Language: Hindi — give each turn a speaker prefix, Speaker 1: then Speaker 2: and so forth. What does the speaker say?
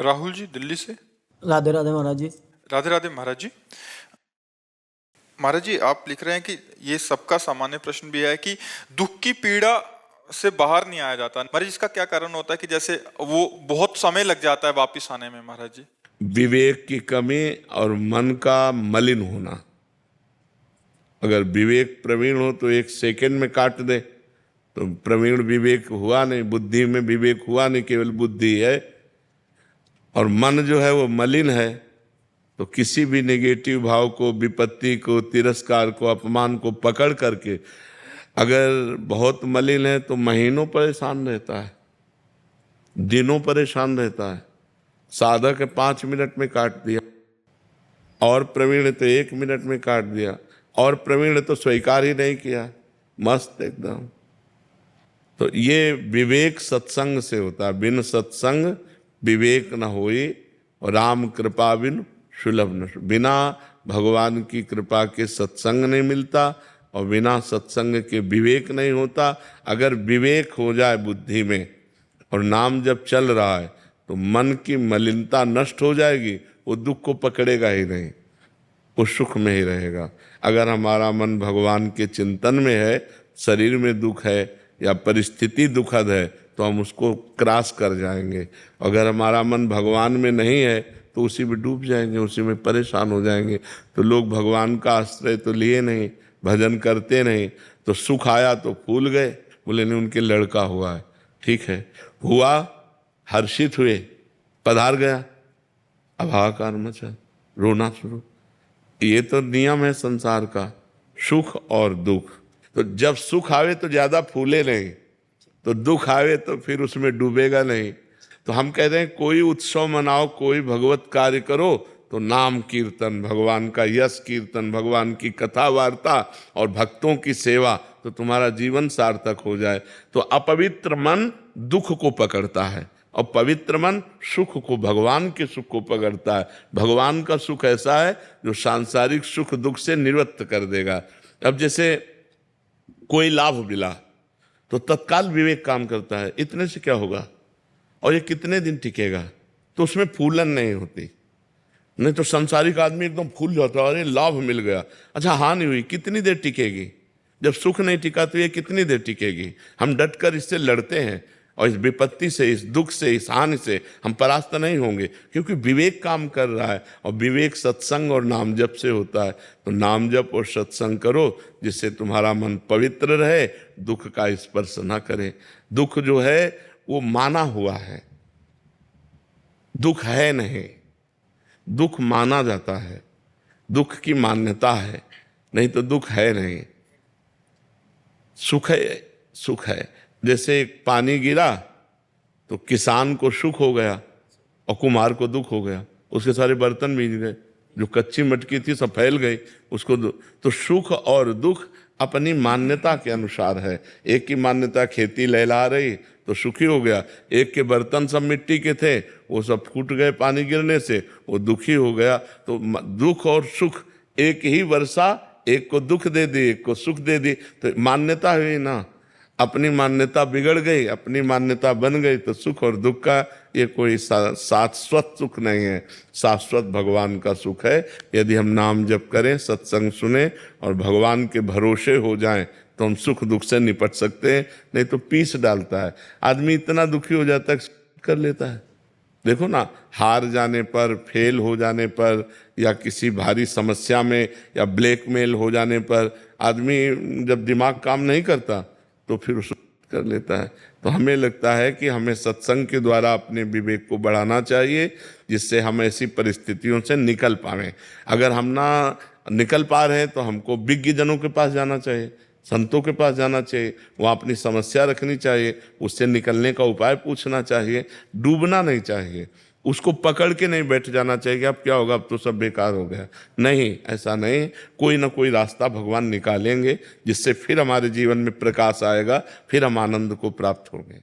Speaker 1: राहुल जी दिल्ली से।
Speaker 2: राधे राधे महाराज जी।
Speaker 1: राधे राधे महाराज जी। महाराज जी आप लिख रहे हैं कि ये सबका सामान्य प्रश्न भी है कि दुख की पीड़ा से बाहर नहीं आया जाता। महाराज इसका क्या कारण होता है कि जैसे वो बहुत समय लग जाता है वापिस आने में? महाराज जी
Speaker 3: विवेक की कमी और मन का मलिन होना। अगर विवेक प्रवीण हो तो एक सेकंड में काट दे, तो प्रवीण विवेक हुआ नहीं, बुद्धि में विवेक हुआ नहीं, केवल बुद्धि है। और मन जो है वो मलिन है, तो किसी भी नेगेटिव भाव को, विपत्ति को, तिरस्कार को, अपमान को पकड़ करके अगर बहुत मलिन है तो महीनों परेशान रहता है, दिनों परेशान रहता है। साधक 5 मिनट में काट दिया, और प्रवीण तो 1 मिनट में काट दिया, और प्रवीण तो स्वीकार ही नहीं किया, मस्त एकदम। तो ये विवेक सत्संग से होता है। बिन सत्संग विवेक न होई, और राम कृपा बिन सुलभ न। बिना भगवान की कृपा के सत्संग नहीं मिलता, और बिना सत्संग के विवेक नहीं होता। अगर विवेक हो जाए बुद्धि में और नाम जब चल रहा है तो मन की मलिनता नष्ट हो जाएगी, वो दुख को पकड़ेगा ही नहीं, वो सुख में ही रहेगा। अगर हमारा मन भगवान के चिंतन में है, शरीर में दुख है या परिस्थिति दुखद है, तो हम उसको क्रॉस कर जाएंगे। अगर हमारा मन भगवान में नहीं है तो उसी में डूब जाएंगे, उसी में परेशान हो जाएंगे। तो लोग भगवान का आश्रय तो लिए नहीं, भजन करते नहीं, तो सुख आया तो फूल गए, बोले नहीं उनके लड़का हुआ है, ठीक है, हुआ, हर्षित हुए, पधार गया, अब हाहाकार मचा, रोना शुरू। ये तो नियम है संसार का, सुख और दुख। तो जब सुख आवे तो ज्यादा फूले नहीं, तो दुख आवे तो फिर उसमें डूबेगा नहीं। तो हम कहते हैं कोई उत्सव मनाओ, कोई भगवत कार्य करो, तो नाम कीर्तन, भगवान का यश कीर्तन, भगवान की कथा वार्ता और भक्तों की सेवा, तो तुम्हारा जीवन सार्थक हो जाए। तो अपवित्र मन दुख को पकड़ता है, और पवित्र मन सुख को, भगवान के सुख को पकड़ता है। भगवान का सुख ऐसा है जो सांसारिक सुख दुख से निवृत्त कर देगा। अब जैसे कोई लाभ मिला तो तत्काल विवेक काम करता है, इतने से क्या होगा और ये कितने दिन टिकेगा, तो उसमें फूलन नहीं होती। नहीं तो सांसारिक आदमी एकदम फूल जाता है, अरे लाभ मिल गया, अच्छा हानि हुई, कितनी देर टिकेगी? जब सुख नहीं टिका तो ये कितनी देर टिकेगी? हम डटकर इससे लड़ते हैं, और इस विपत्ति से, इस दुख से, इस हानि से हम परास्त नहीं होंगे, क्योंकि विवेक काम कर रहा है। और विवेक सत्संग और नाम जप से होता है। तो नाम जप और सत्संग करो, जिससे तुम्हारा मन पवित्र रहे, दुख का स्पर्श ना करे। दुख जो है वो माना हुआ है, दुख है नहीं, दुख माना जाता है, दुख की मान्यता है, नहीं तो दुख है नहीं। सुख है, सुख है। जैसे एक पानी गिरा तो किसान को सुख हो गया और कुम्हार को दुख हो गया, उसके सारे बर्तन भीग गए, जो कच्ची मटकी थी सब फैल गई, उसको तो सुख और दुख अपनी मान्यता के अनुसार है। एक की मान्यता खेती लहला रही तो सुखी हो गया, एक के बर्तन सब मिट्टी के थे वो सब फूट गए पानी गिरने से, वो दुखी हो गया। तो दुख और सुख, एक ही वर्षा एक को दुख दे दी, एक को सुख दे दी, तो मान्यता हुई ना। अपनी मान्यता बिगड़ गई, अपनी मान्यता बन गई, तो सुख और दुख का ये कोई शाश्वत सुख नहीं है। शाश्वत भगवान का सुख है। यदि हम नाम जप करें, सत्संग सुने और भगवान के भरोसे हो जाएं, तो हम सुख दुख से निपट सकते हैं। नहीं तो पीस डालता है आदमी, इतना दुखी हो जाता है कर लेता है। देखो ना, हार जाने पर, फेल हो जाने पर, या किसी भारी समस्या में, या ब्लैकमेल हो जाने पर आदमी जब दिमाग काम नहीं करता तो फिर उस कर लेता है। तो हमें लगता है कि हमें सत्संग के द्वारा अपने विवेक को बढ़ाना चाहिए, जिससे हम ऐसी परिस्थितियों से निकल पाएं। अगर हम ना निकल पा रहे हैं तो हमको विज्ञ जनों के पास जाना चाहिए, संतों के पास जाना चाहिए, वहाँ अपनी समस्या रखनी चाहिए, उससे निकलने का उपाय पूछना चाहिए। डूबना नहीं चाहिए, उसको पकड़ के नहीं बैठ जाना चाहिए, अब क्या होगा, अब तो सब बेकार हो गया। नहीं, ऐसा नहीं, कोई ना कोई रास्ता भगवान निकालेंगे, जिससे फिर हमारे जीवन में प्रकाश आएगा, फिर हम आनंद को प्राप्त होंगे।